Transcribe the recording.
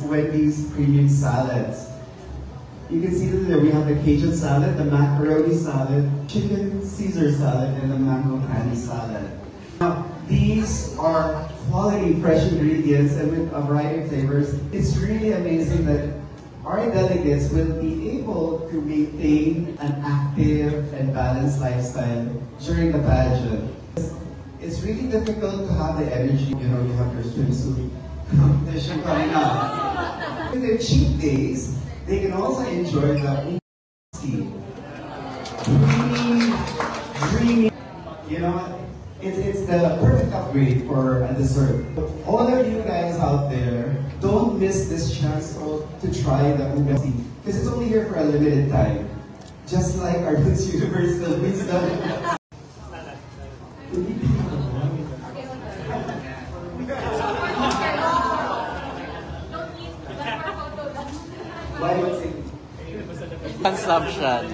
Wendy's premium salads. You can see that we have the Cajun salad, the macaroni salad, chicken Caesar salad, and the mango candy salad. Now, these are quality fresh ingredients and with a variety of flavors. It's really amazing that our delegates will be able to maintain an active and balanced lifestyle during the pageant. It's really difficult to have the energy, you know, you have your swimsuit competition coming up. In their cheat days, they can also enjoy the tea. Dreamy, you know, it's the perfect upgrade for a dessert. All of you guys out there, don't miss this chance to try the Uga tea, because it's only here for a limited time. Just like our Miss Universe Wisdom. Consumption.